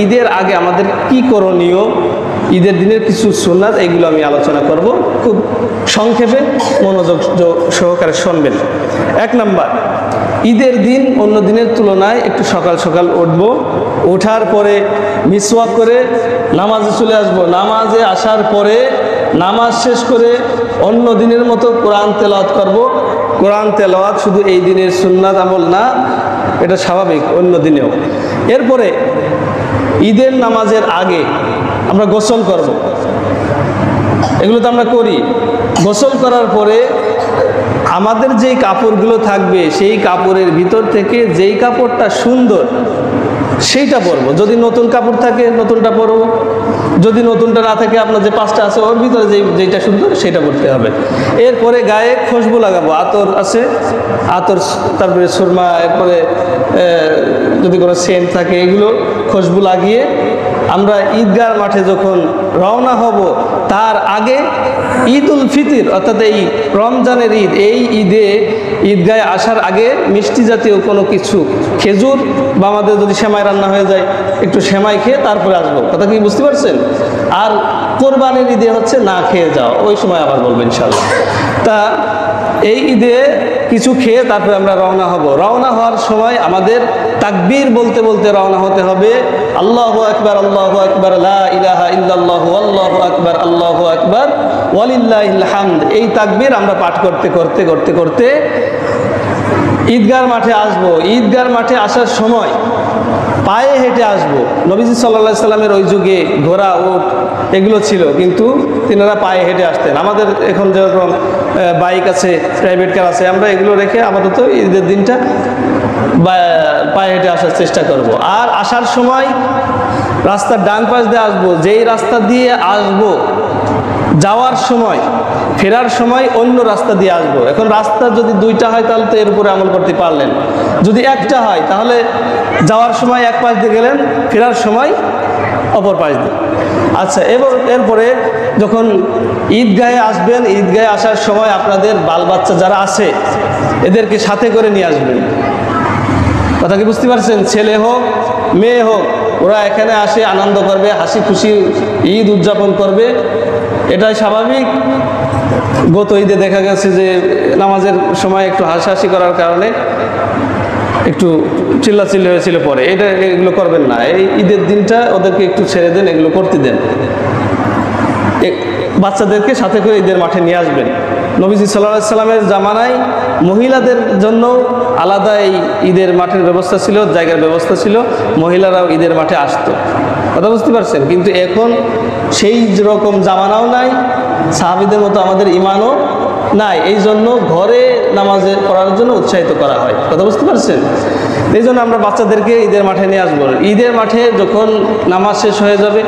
ঈদের আগে আমাদের কি করণীয়, ঈদের দিনের কিছু সুন্নাত, এইগুলো আমি আলোচনা করব। খুব সংক্ষেপে মনোযোগ সহকারে শুনবেন। 1 নাম্বার, ঈদের দিন অন্য দিনের তুলনায় একটু সকাল সকাল উঠব, ওঠার পরে মিসওয়াক করে নামাজে চলে আসব। নামাজে আসার পরে নামাজ শেষ করে অন্য দিনের মতো কোরআন তেলাওয়াত করব। কোরআন তেলাওয়াত শুধু এই দিনের সুন্নাত আমল না, এটা স্বাভাবিক অন্য দিনেও। এরপরে ঈদের নামাজের আগে আমরা গোসল করব, এগুলো তো আমরা করি। গোসল করার পরে আমাদের যেই কাপড়গুলো থাকবে সেই কাপড়ের ভিতর থেকে যেই কাপড়টা সুন্দর সেইটা পরবো। যদি নতুন কাপড় থাকে নতুনটা পরবো, যদি নতুনটা না থাকে আপনার যে 5টা আছে ওর ভিতরে যেইটা সুন্দর সেটা পরতে হবে। এরপরে গায়ে খুশবু লাগাবো, আতর আছে, আতর, তারপরে সুরমা, এরপরে যদি কোনো সেন্ট থাকে এগুলো খুশবু লাগিয়ে আমরা ঈদগাহ মাঠে যখন রওনা হব তার আগে ঈদ উল ফিতর অর্থাৎ এই রমজানের ঈদ, এই ঈদে ঈদগাহে আসার আগে মিষ্টি জাতীয় কোনো কিছু, খেজুর বা আমাদের যদি সেমাই রান্না হয়ে যায় একটু সেমাই খেয়ে তারপরে আসবো। কথা কি বুঝতে পারছেন? আর কোরবানির ঈদে হচ্ছে না খেয়ে যাও, ওই সময় আবার বলবো ইনশাল্লাহ। তা এই ঈদে কিছু খেয়ে তারপরে আমরা রওনা হব। রওনা হওয়ার সময় আমাদের তাকবীর বলতে বলতে রওনা হতে হবে। আল্লাহু আকবার, আল্লাহু আকবার, লা ইলাহা ইল্লাল্লাহু, আল্লাহু আকবার, আল্লাহু আকবার, ওয়ালিল্লাহিল হামদ। এই তাকবীর আমরা পাঠ করতে করতে করতে করতে ঈদগাহ মাঠে আসবো। ঈদগাহ মাঠে আসার সময় পায়ে হেঁটে আসবো। নবীজি সাল্লাল্লাহু আলাইহি সাল্লামের ওই যুগে ঘোড়া, উট এগুলো ছিল, কিন্তু তিনারা পায়ে হেঁটে আসতেন। আমাদের এখন যেরকম বাইক আছে, প্রাইভেট কার আছে, আমরা এগুলো রেখে আপাতত ঈদের দিনটা পায়ে হেঁটে আসার চেষ্টা করব। আর আসার সময় রাস্তার ডান পাশ দিয়ে আসবো। যেই রাস্তা দিয়ে আসবো যাওয়ার সময়, ফেরার সময় অন্য রাস্তা দিয়ে আসবো। এখন রাস্তা যদি 2টা হয় তাহলে তো এর উপরে আমল করতে পারলেন। যদি 1টা হয় তাহলে যাওয়ার সময় এক পাশ দিয়ে গেলেন, ফেরার সময় অপর পাশ দিয়ে। আচ্ছা, এরপরে যখন ঈদগাহে আসবেন, ঈদগাহে আসার সময় আপনাদের বাল বাচ্চা যারা আছে এদেরকে সাথে করে নিয়ে আসবেন। কথা কি বুঝতে পারছেন? ছেলে হোক মেয়ে হোক, ওরা এখানে আসে আনন্দ করবে, হাসি খুশি ঈদ উদযাপন করবে, এটাই স্বাভাবিক। গত ঈদে দেখা গেছে যে নামাজের সময় একটু হাসাহাসি করার কারণে একটু চিল্লাচিল্লি হয়েছিল, পরে এগুলো করবেন না। এই ঈদের দিনটা ওদেরকে একটু ছেড়ে দেন, এগুলো করতে দেন। বাচ্চাদেরকে সাথে করে ঈদের মাঠে নিয়ে আসবেন। নবীজি সাল্লাল্লাহু আলাইহি সাল্লামের জামানায় মহিলাদের জন্য আলাদা এই ঈদের মাঠের ব্যবস্থা ছিল, জায়গার ব্যবস্থা ছিল, মহিলারাও ঈদের মাঠে আসতো। কথা বুঝতে পারছেন? কিন্তু এখন সেই রকম জামানাও নাই, সাহাবীদের মতো আমাদের ইমানও নাই। এই জন্য ঘরে নামাজে পড়ার জন্য উৎসাহিত করা হয়। কথা বুঝতে পারছেন? এই জন্য আমরা বাচ্চাদেরকে ঈদের মাঠে নিয়ে আসবো। ঈদের মাঠে যখন নামাজ শেষ হয়ে যাবে